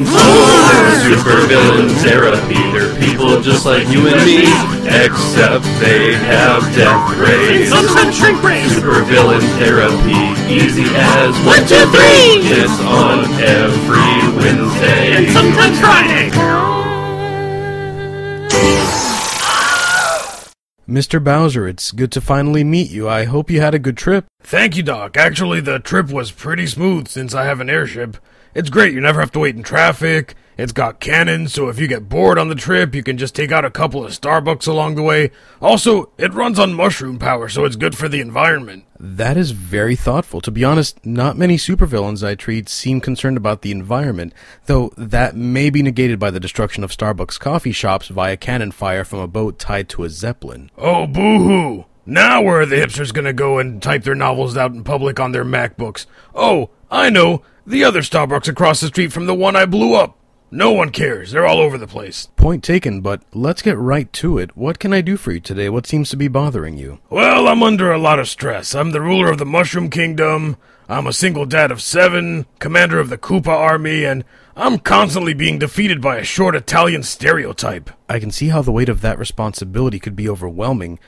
time for supervillain therapy. They're people just like you and me, except they have death rays. Sometimes shrink rays. Supervillain therapy, easy as 1, 2, 3. It's on every Wednesday And sometimes Friday. Mr. Bowser, it's good to finally meet you. I hope you had a good trip. Thank you, Doc. Actually, the trip was pretty smooth since I have an airship. It's great. You never have to wait in traffic. It's got cannons, so if you get bored on the trip, you can just take out a couple of Starbucks along the way. Also, it runs on mushroom power, so it's good for the environment. That is very thoughtful. To be honest, not many supervillains I treat seem concerned about the environment, though that may be negated by the destruction of Starbucks coffee shops via cannon fire from a boat tied to a zeppelin. Oh, boo-hoo! Now where are the hipsters gonna go and type their novels out in public on their MacBooks? Oh, I know! The other Starbucks across the street from the one I blew up. No one cares. They're all over the place. Point taken, but let's get right to it. What can I do for you today? What seems to be bothering you? Well, I'm under a lot of stress. I'm the ruler of the Mushroom Kingdom. I'm a single dad of 7, commander of the Koopa Army, and I'm constantly being defeated by a short Italian stereotype. I can see how the weight of that responsibility could be overwhelming.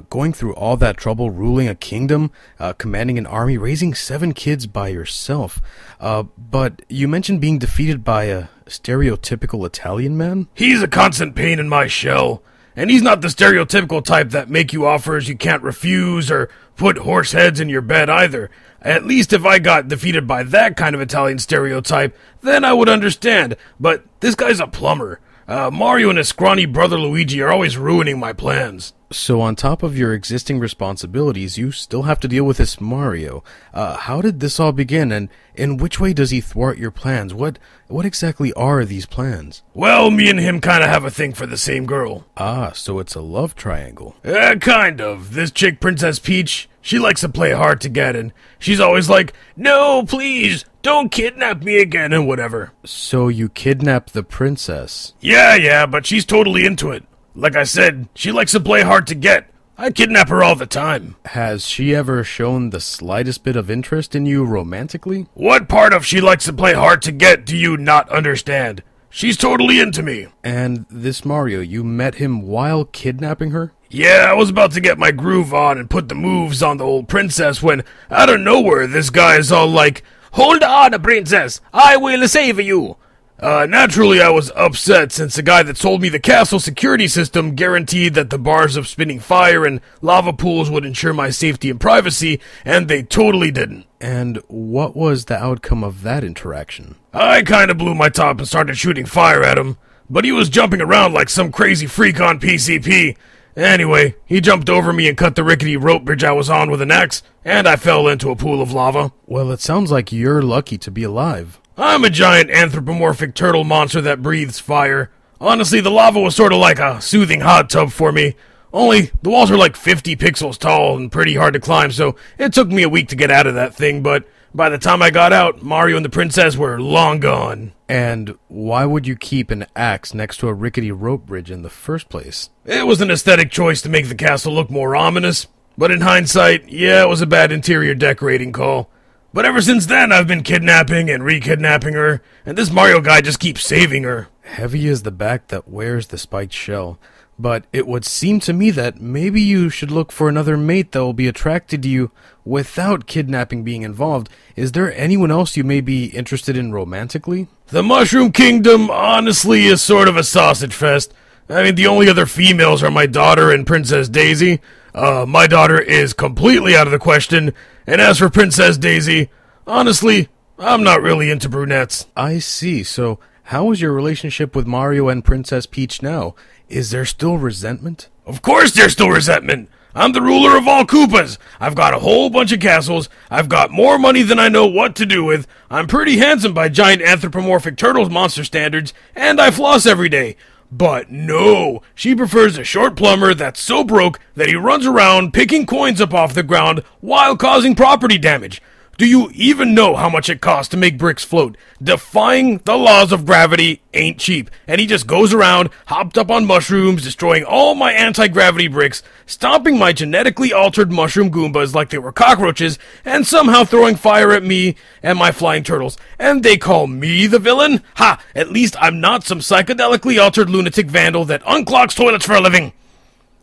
Going through all that trouble, ruling a kingdom, commanding an army, raising 7 kids by yourself. But you mentioned being defeated by a stereotypical Italian man? He's a constant pain in my shell. And he's not the stereotypical type that make you offers you can't refuse or put horse heads in your bed either. At least if I got defeated by that kind of Italian stereotype, then I would understand. But this guy's a plumber. Mario and his scrawny brother Luigi are always ruining my plans. So on top of your existing responsibilities, you still have to deal with this Mario. How did this all begin, and in which way does he thwart your plans? What exactly are these plans? Well, me and him kind of have a thing for the same girl. Ah, so it's a love triangle. Kind of. This chick, Princess Peach, she likes to play hard to get, and she's always like, "No, please, don't kidnap me again," and whatever. So you kidnapped the princess? Yeah, but she's totally into it. Like I said, she likes to play hard to get. I kidnap her all the time. Has she ever shown the slightest bit of interest in you romantically? What part of she likes to play hard to get do you not understand? She's totally into me. And this Mario, you met him while kidnapping her? Yeah, I was about to get my groove on and put the moves on the old princess when, out of nowhere, this guy is all like, "Hold on, princess, I will save you." Naturally, I was upset since the guy that sold me the castle security system guaranteed that the bars of spinning fire and lava pools would ensure my safety and privacy, and they totally didn't. And what was the outcome of that interaction? I kinda blew my top and started shooting fire at him, but he was jumping around like some crazy freak on PCP. Anyway, he jumped over me and cut the rickety rope bridge I was on with an axe, and I fell into a pool of lava. Well, it sounds like you're lucky to be alive. I'm a giant anthropomorphic turtle monster that breathes fire. Honestly, the lava was sort of like a soothing hot tub for me. Only, the walls are like 50 pixels tall and pretty hard to climb, so it took me a week to get out of that thing, but by the time I got out, Mario and the princess were long gone. And why would you keep an axe next to a rickety rope bridge in the first place? It was an aesthetic choice to make the castle look more ominous, but in hindsight, yeah, it was a bad interior decorating call. But ever since then, I've been kidnapping and re-kidnapping her, and this Mario guy just keeps saving her. Heavy is the back that wears the spiked shell. But it would seem to me that maybe you should look for another mate that will be attracted to you without kidnapping being involved. Is there anyone else you may be interested in romantically? The Mushroom Kingdom, honestly, is sort of a sausage fest. I mean, the only other females are my daughter and Princess Daisy. My daughter is completely out of the question, and as for Princess Daisy, honestly, I'm not really into brunettes. I see. So, how is your relationship with Mario and Princess Peach now? Is there still resentment? Of course there's still resentment. I'm the ruler of all Koopas. I've got a whole bunch of castles. I've got more money than I know what to do with. I'm pretty handsome by giant anthropomorphic turtles monster standards, and I floss every day. But no, she prefers a short plumber that's so broke that he runs around picking coins up off the ground while causing property damage. Do you even know how much it costs to make bricks float? Defying the laws of gravity ain't cheap. And he just goes around, hopped up on mushrooms, destroying all my anti-gravity bricks, stomping my genetically altered mushroom Goombas like they were cockroaches, and somehow throwing fire at me and my flying turtles. And they call me the villain? Ha! At least I'm not some psychedelically altered lunatic vandal that unclogs toilets for a living.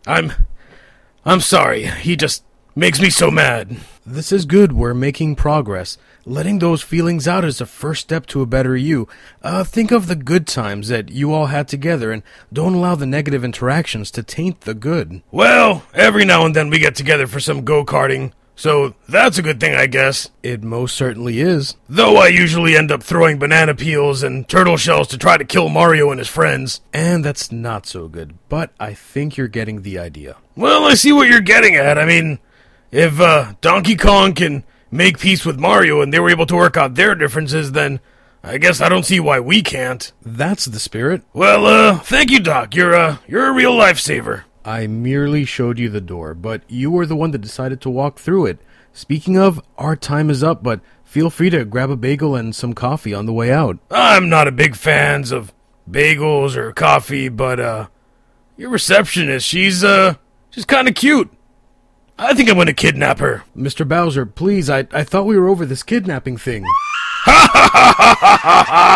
I'm sorry. He just makes me so mad. This is good. We're making progress. Letting those feelings out is the first step to a better you. Think of the good times that you all had together and don't allow the negative interactions to taint the good. Well, every now and then we get together for some go-karting, so that's a good thing, I guess. It most certainly is. Though I usually end up throwing banana peels and turtle shells to try to kill Mario and his friends. And that's not so good, but I think you're getting the idea. Well, I see what you're getting at. I mean, if Donkey Kong can make peace with Mario and they were able to work out their differences, then I guess I don't see why we can't. That's the spirit. Well, thank you, Doc. You're a real lifesaver. I merely showed you the door, but you were the one that decided to walk through it. Speaking of, our time is up, but feel free to grab a bagel and some coffee on the way out. I'm not a big fan of bagels or coffee, but your receptionist, she's kind of cute. I think I'm going to kidnap her. Mr. Bowser, please, I thought we were over this kidnapping thing. Ha ha ha ha ha ha!